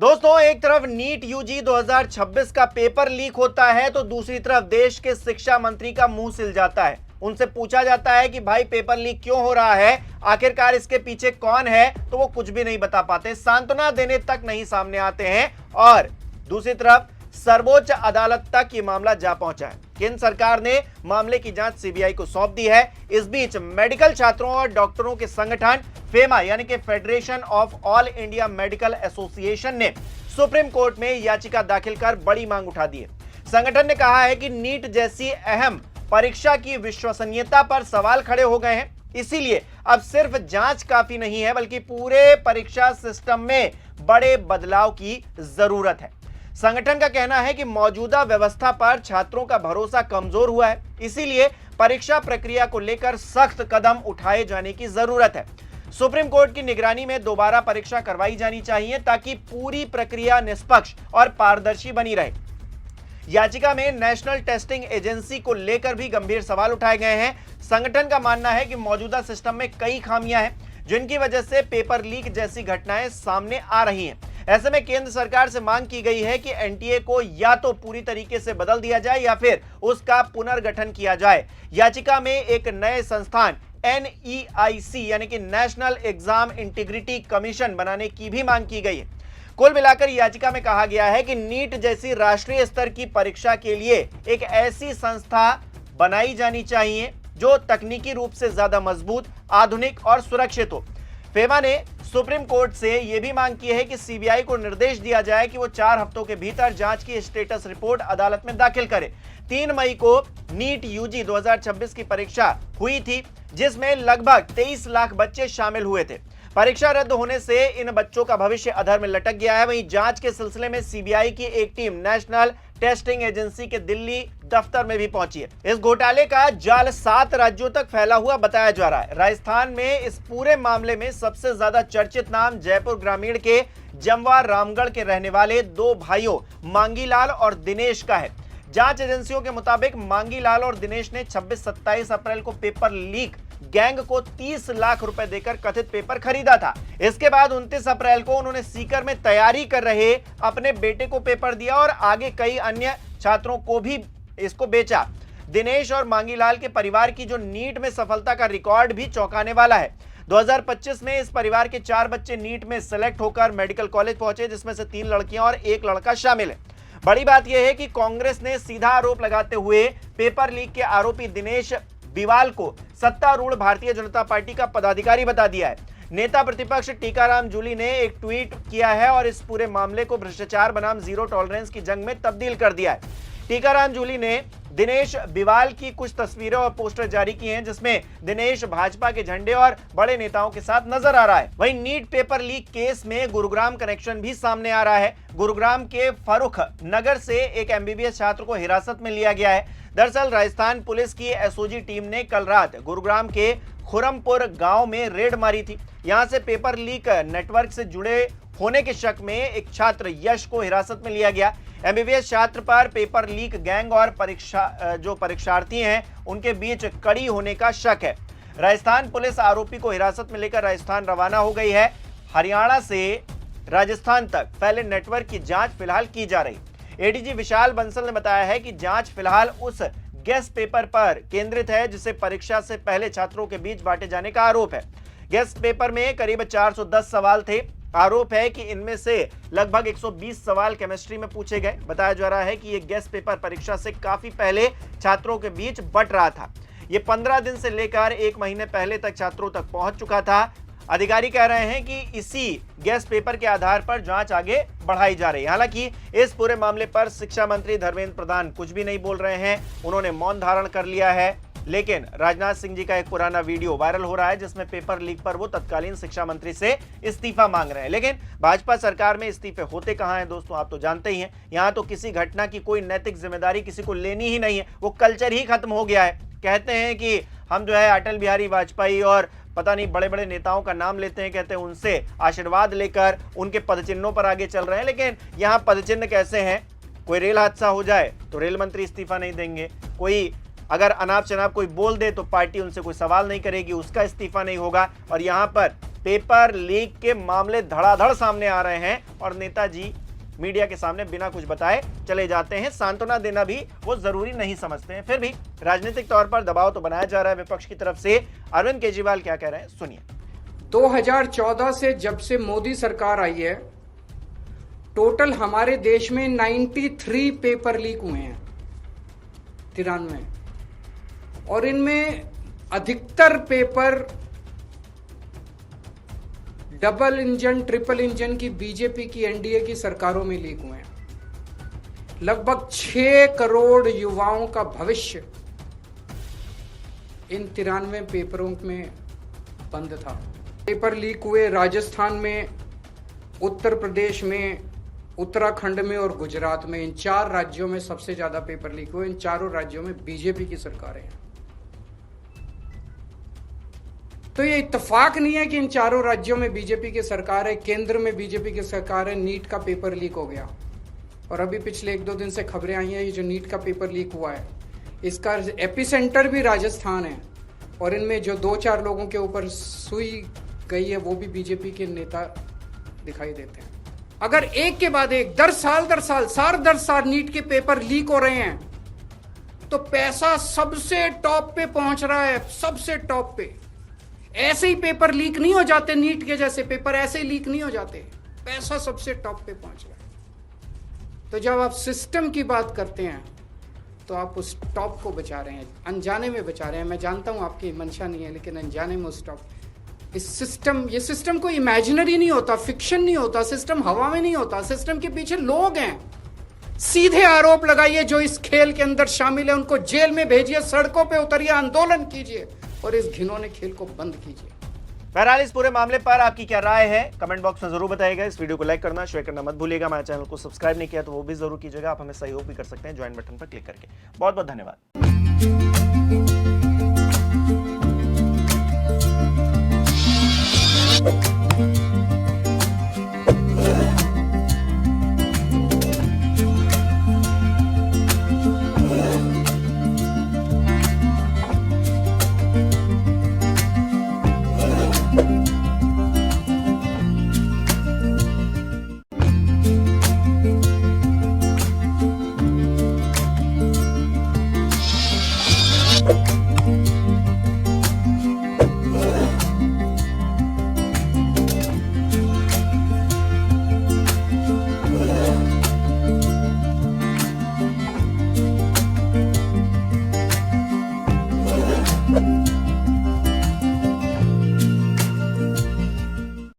दोस्तों, एक तरफ नीट यूजी 2026 का पेपर लीक होता है तो दूसरी तरफ देश के शिक्षा मंत्री का मुंह सिल जाता है। उनसे पूछा जाता है कि भाई पेपर लीक क्यों हो रहा है, आखिरकार इसके पीछे कौन है, तो वो कुछ भी नहीं बता पाते, सांत्वना देने तक नहीं सामने आते हैं। और दूसरी तरफ सर्वोच्च अदालत तक ये मामला जा पहुंचा है। केंद्र सरकार ने मामले की जांच सीबीआई को सौंप दी है। इस बीच मेडिकल छात्रों और डॉक्टरों के संगठन फेमा यानी कि federation of all India medical association ने सुप्रीम कोर्ट में याचिका दाखिल कर बड़ी मांग उठा दी है। संगठन ने कहा है कि नीट जैसी अहम परीक्षा की विश्वसनीयता पर सवाल खड़े हो गए हैं, इसीलिए अब सिर्फ जांच काफी नहीं है बल्कि पूरे परीक्षा सिस्टम में बड़े बदलाव की जरूरत है। संगठन का कहना है कि मौजूदा व्यवस्था पर छात्रों का भरोसा कमजोर हुआ है, इसीलिए परीक्षा प्रक्रिया को लेकर सख्त कदम उठाए जाने की जरूरत है। सुप्रीम कोर्ट की निगरानी में दोबारा परीक्षा करवाई जानी चाहिए ताकि पूरी प्रक्रिया निष्पक्ष और पारदर्शी बनी रहे। याचिका में नेशनल टेस्टिंग एजेंसी को लेकर भी गंभीर सवाल उठाए गए हैं। संगठन का मानना है कि मौजूदा सिस्टम में कई खामियां हैं जिनकी वजह से पेपर लीक जैसी घटनाएं सामने आ रही हैं। ऐसे में केंद्र सरकार से मांग की गई है कि एनटीए को या तो पूरी तरीके से बदल दिया जाए या फिर उसका पुनर्गठन किया जाए। याचिका में एक नए संस्थान NEIC यानी कि नेशनल एग्जाम इंटीग्रिटी कमीशन बनाने की भी मांग की गई है। कुल मिलाकर याचिका में कहा गया है कि नीट जैसी राष्ट्रीय स्तर की परीक्षा के लिए एक ऐसी संस्था बनाई जानी चाहिए जो तकनीकी रूप से ज्यादा मजबूत, आधुनिक और सुरक्षित हो। फेमा ने सुप्रीम कोर्ट से यह भी मांग की है कि सीबीआई को निर्देश दिया जाए कि वो 4 हफ्तों के भीतर जांच की स्टेटस रिपोर्ट अदालत में दाखिल करे। 3 मई को नीट यूजी 2026 की परीक्षा हुई थी जिसमें लगभग 23 लाख बच्चे शामिल हुए थे। परीक्षा रद्द होने से इन बच्चों का भविष्य अधर में लटक गया है। वहीं जांच के सिलसिले में सीबीआई की एक टीम नेशनल टेस्टिंग एजेंसी के दिल्ली दफ्तर में भी पहुंची है। इस घोटाले का जाल 7 राज्यों तक फैला हुआ बताया जा रहा है। राजस्थान में इस पूरे मामले में सबसे ज्यादा चर्चित नाम जयपुर ग्रामीण के जमवार रामगढ़ के रहने वाले 2 भाइयों मांगीलाल और दिनेश का है। जांच एजेंसियों के मुताबिक मांगीलाल और दिनेश ने 26-27 अप्रैल को पेपर लीक गैंग को 30 लाख रुपए देकर कथित पेपर खरीदा था। इसके बाद 29 अप्रैल को उन्होंने सीकर में तैयारी कर रहे अपने बेटे को पेपर दिया और आगे कई अन्य छात्रों को भी इसको बेचा। दिनेश और मांगीलाल के परिवार की जो नीट में सफलता का रिकॉर्ड भी चौंकाने वाला है। 2025 में इस परिवार के 4 बच्चे नीट में सिलेक्ट होकर मेडिकल कॉलेज पहुंचे, जिसमें से 3 लड़कियां और 1 लड़का शामिल है। बड़ी बात यह है कि कांग्रेस ने सीधा आरोप लगाते हुए पेपर लीक के आरोपी दिनेश बिवाल को सत्तारूढ़ भारतीय जनता पार्टी का पदाधिकारी बता दिया है। नेता प्रतिपक्ष टीकाराम जूली ने एक ट्वीट किया है और इस पूरे मामले को भ्रष्टाचार बनाम जीरो टॉलरेंस की जंग में तब्दील कर दिया है। टीकाराम जूली ने दिनेश बिवाल की कुछ तस्वीरें और पोस्टर जारी किए हैं जिसमें दिनेश भाजपा के झंडे और बड़े नेताओं के साथ नजर आ रहा है। वहीं नीट पेपर लीक केस में गुरुग्राम कनेक्शन भी सामने आ रहा है। गुरुग्राम के फरुख नगर से एक MBBS छात्र को हिरासत में लिया गया है। दरअसल राजस्थान पुलिस की एसओजी टीम ने कल रात गुरुग्राम के खुरमपुर गांव में रेड मारी थी। यहां से पेपर लीक नेटवर्क से जुड़े होने के शक में एक छात्र यश को हिरासत में लिया गया। MBBS छात्र पर पेपर लीक गैंग और परीक्षार्थी हैं उनके बीच कड़ी होने का शक है। राजस्थान पुलिस आरोपी को हिरासत में लेकर राजस्थान रवाना हो गई है। हरियाणा से राजस्थान तक फैले नेटवर्क की जांच फिलहाल की जा रही। एडीजी विशाल बंसल ने बताया है कि जांच फिलहाल उस गेस्ट पेपर पर केंद्रित है जिसे परीक्षा से पहले छात्रों के बीच बांटे जाने का आरोप है। गेस्ट पेपर में करीब 410 सवाल थे। आरोप है कि इनमें से लगभग 120 सवाल केमिस्ट्री में पूछे गए। बताया जा रहा है कि यह गेस्ट पेपर परीक्षा से काफी पहले छात्रों के बीच बंट रहा था। यह 15 दिन से लेकर 1 महीने पहले तक छात्रों तक पहुंच चुका था। अधिकारी कह रहे हैं कि इसी गेस्ट पेपर के आधार पर जांच आगे बढ़ाई जा रही है। हालांकि इस पूरे मामले पर शिक्षा मंत्री धर्मेंद्र प्रधान कुछ भी नहीं बोल रहे हैं, उन्होंने मौन धारण कर लिया है। लेकिन राजनाथ सिंह जी का एक पुराना वीडियो वायरल हो रहा है जिसमें पेपर लीक पर वो तत्कालीन शिक्षा मंत्री से इस्तीफा मांग रहे हैं। लेकिन भाजपा सरकार में इस्तीफे होते कहां हैं दोस्तों, आप तो जानते ही हैं। यहां तो किसी घटना की कोई नैतिक जिम्मेदारी किसी को लेनी ही नहीं है, वो कल्चर ही खत्म हो गया है। कहते हैं कि हम जो है अटल बिहारी वाजपेयी और पता नहीं बड़े बड़े नेताओं का नाम लेते हैं, कहते हैं उनसे आशीर्वाद लेकर उनके पदचिन्हों पर आगे चल रहे हैं। लेकिन यहाँ पदचिन्ह कैसे हैं, कोई रेल हादसा हो जाए तो रेल मंत्री इस्तीफा नहीं देंगे, कोई अगर अनाप शनाप कोई बोल दे तो पार्टी उनसे कोई सवाल नहीं करेगी, उसका इस्तीफा नहीं होगा। और यहाँ पर पेपर लीक के मामले धड़ाधड़ सामने आ रहे हैं और नेताजी मीडिया के सामने बिना कुछ बताए चले जाते हैं। सांत्वना देना भी वो जरूरी नहीं समझते हैं। फिर भी राजनीतिक तौर पर दबाव तो बनाया जा रहा है विपक्ष की तरफ से। अरविंद केजरीवाल क्या कह रहे हैं, सुनिए। 2014 से जब से मोदी सरकार आई है, टोटल हमारे देश में 93 पेपर लीक हुए हैं, 93, और इनमें अधिकतर paper double engine triple engine की बीजेपी की एनडीए की सरकारों में लीक हुए हैं। लगभग 6 करोड़ युवाओं का भविष्य इन 93 पेपरों में बंद था। पेपर लीक हुए राजस्थान में, उत्तर प्रदेश में, उत्तराखंड में और गुजरात में। इन 4 राज्यों में सबसे ज्यादा पेपर लीक हुए। इन चारों राज्यों में बीजेपी की सरकारें हैं। तो ये इत्तेफाक नहीं है कि इन चारों राज्यों में बीजेपी की सरकार है, केंद्र में बीजेपी की सरकार है। नीट का पेपर लीक हो गया और अभी पिछले 1-2 दिन से खबरें आई हैं, ये जो नीट का पेपर लीक हुआ है इसका एपिसेंटर भी राजस्थान है और इनमें जो 2-4 लोगों के ऊपर सुई गई है वो भी बीजेपी के नेता दिखाई देते हैं। अगर एक के बाद एक दर साल नीट के पेपर लीक हो रहे हैं तो पैसा सबसे टॉप पे पहुंच रहा है, सबसे टॉप पे। ऐसे ही पेपर लीक नहीं हो जाते, नीट के जैसे पेपर ऐसे ही लीक नहीं हो जाते, पैसा सबसे टॉप पे पहुंच रहा है। तो जब आप सिस्टम की बात करते हैं तो आप उस टॉप को बचा रहे हैं, अनजाने में बचा रहे हैं। मैं जानता हूं आपकी मंशा नहीं है, लेकिन अनजाने में उस टॉप, ये सिस्टम कोई इमेजिनरी नहीं होता, फिक्शन नहीं होता, सिस्टम हवा में नहीं होता, सिस्टम के पीछे लोग हैं। सीधे आरोप लगाइए जो इस खेल के अंदर शामिल है, उनको जेल में भेजिए, सड़कों पे उतरिए, आंदोलन कीजिए और इस घिनौने खेल को बंद कीजिए। बहरहाल इस पूरे मामले पर आपकी क्या राय है कमेंट बॉक्स में जरूर बताइएगा। इस वीडियो को लाइक करना, शेयर करना मत भूलिएगा। हमारे चैनल को सब्सक्राइब नहीं किया तो वो भी जरूर कीजिएगा। आप हमें सहयोग भी कर सकते हैं ज्वाइन बटन पर क्लिक करके। बहुत बहुत धन्यवाद।